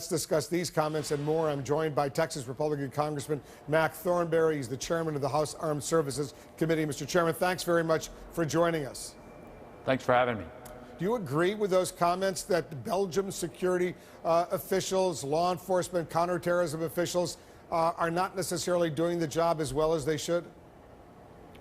Let's discuss these comments and more. I'm joined by Texas Republican Congressman Mac Thornberry. He's the chairman of the House Armed Services Committee. Mr. Chairman, thanks very much for joining us. Thanks for having me. Do you agree with those comments that Belgium security officials, law enforcement, counterterrorism officials are not necessarily doing the job as well as they should?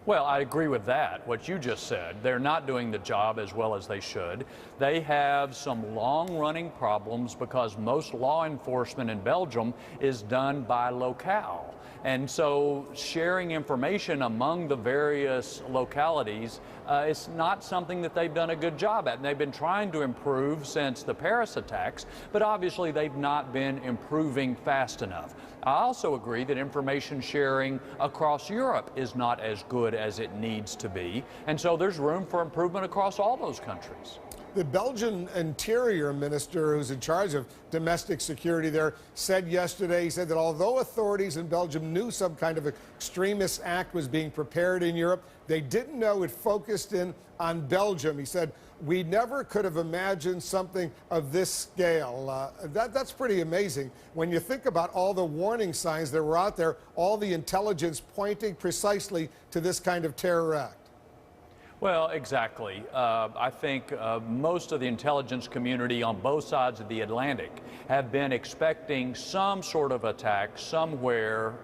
Well, I agree with that, what you just said. They're not doing the job as well as they should. They have some long-running problems because most law enforcement in Belgium is done by locale. And so sharing information among the various localities is not something that they've done a good job at. And they've been trying to improve since the Paris attacks, but obviously they've not been improving fast enough. I also agree that information sharing across Europe is not as good as it needs to be. And so there's room for improvement across all those countries. The Belgian Interior Minister, who's in charge of domestic security there, said yesterday, he said that although authorities in Belgium knew some kind of extremist act was being prepared in Europe, they didn't know it focused in on Belgium. He said, we never could have imagined something of this scale. That's pretty amazing when you think about all the warning signs that were out there, all the intelligence pointing precisely to this kind of terror act. Well, exactly. I think most of the intelligence community on both sides of the Atlantic have been expecting some sort of attack somewhere,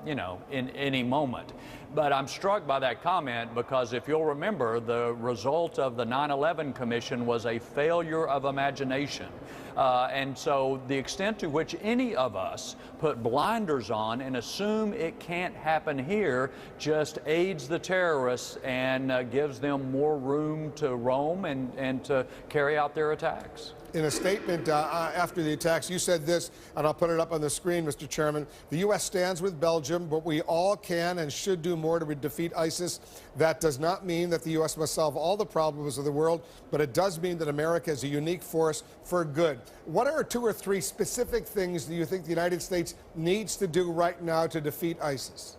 in any moment. But I'm struck by that comment because if you'll remember, the result of the 9/11 Commission was a failure of imagination. And so the extent to which any of us put blinders on and assume it can't happen here just aids the terrorists and gives them more room to roam and to carry out their attacks. In a statement after the attacks, you said this, and I'll put it up on the screen, Mr. Chairman. The U.S. stands with Belgium, but we all can and should do more to defeat ISIS. That does not mean that the U.S. must solve all the problems of the world, but it does mean that America is a unique force for good. What are 2 or 3 specific things that you think the United States needs to do right now to defeat ISIS?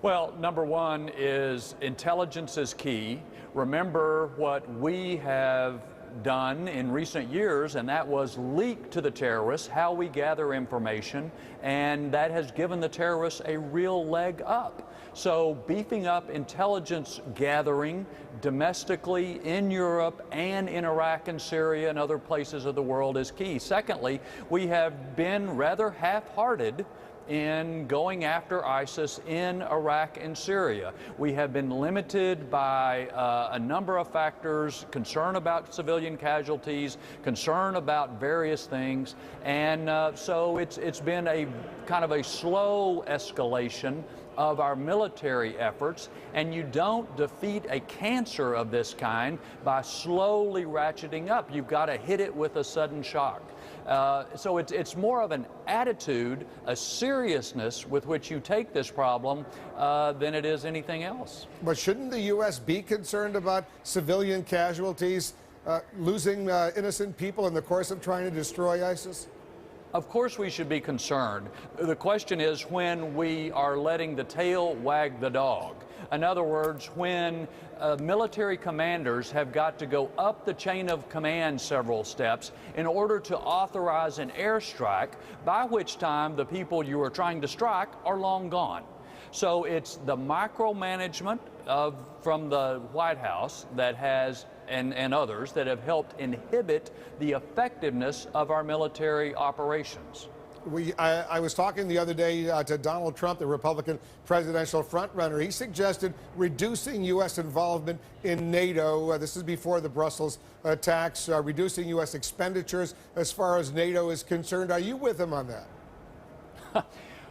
Well, number one is intelligence is key. Remember what we have done in recent years, and that was leak to the terrorists how we gather information, and that has given the terrorists a real leg up. So beefing up intelligence gathering domestically in Europe and in Iraq and Syria and other places of the world is key. Secondly, we have been rather half-hearted in going after ISIS in Iraq and Syria. We have been limited by a number of factors, concern about civilian casualties, concern about various things, and so it's been a kind of a slow escalation of our military efforts, and you don't defeat a cancer of this kind by slowly ratcheting up. You've got to hit it with a sudden shock. So it's more of an attitude, a seriousness with which you take this problem than it is anything else. But shouldn't the U.S. be concerned about civilian casualties, losing innocent people in the course of trying to destroy ISIS? Of course we should be concerned. The question is when we are letting the tail wag the dog. In other words, when military commanders have got to go up the chain of command several steps in order to authorize an airstrike, by which time the people you are trying to strike are long gone. So it's the micromanagement from the White House that has and others that have helped inhibit the effectiveness of our military operations. I was talking the other day to Donald Trump, the Republican presidential frontrunner. He suggested reducing U.S. involvement in NATO. This is before the Brussels attacks, reducing U.S. expenditures as far as NATO is concerned. Are you with him on that?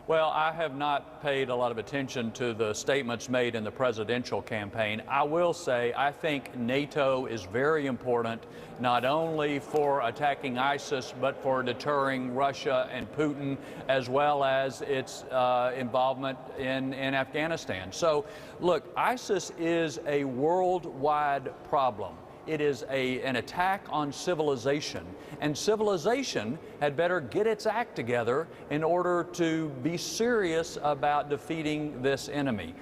Well, I have not paid a lot of attention to the statements made in the presidential campaign. I will say I think NATO is very important, not only for attacking ISIS, but for deterring Russia and Putin, as well as its involvement in Afghanistan. So, look, ISIS is a worldwide problem. It is an attack on civilization. And civilization had better get its act together in order to be serious about defeating this enemy.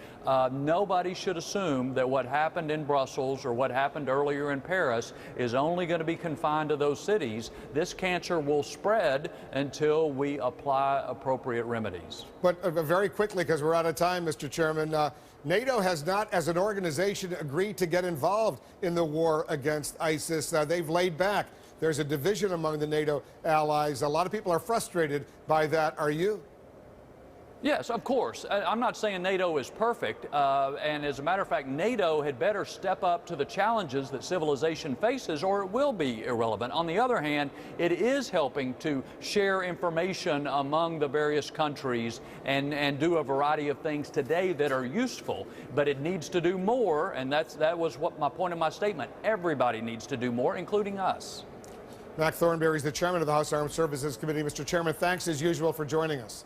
Nobody should assume that what happened in Brussels or what happened earlier in Paris is only going to be confined to those cities. This cancer will spread until we apply appropriate remedies. But very quickly, because we're out of time, Mr. Chairman, NATO has not, as an organization, agreed to get involved in the war against ISIS. They've laid back. There's a division among the NATO allies. A lot of people are frustrated by that. Are you? Yes, of course. I'm not saying NATO is perfect, and as a matter of fact, NATO had better step up to the challenges that civilization faces, or it will be irrelevant. On the other hand, it is helping to share information among the various countries and do a variety of things today that are useful, but it needs to do more, and that was what my point of my statement. Everybody needs to do more, including us. Mac Thornberry is the chairman of the House Armed Services Committee. Mr. Chairman, thanks as usual for joining us.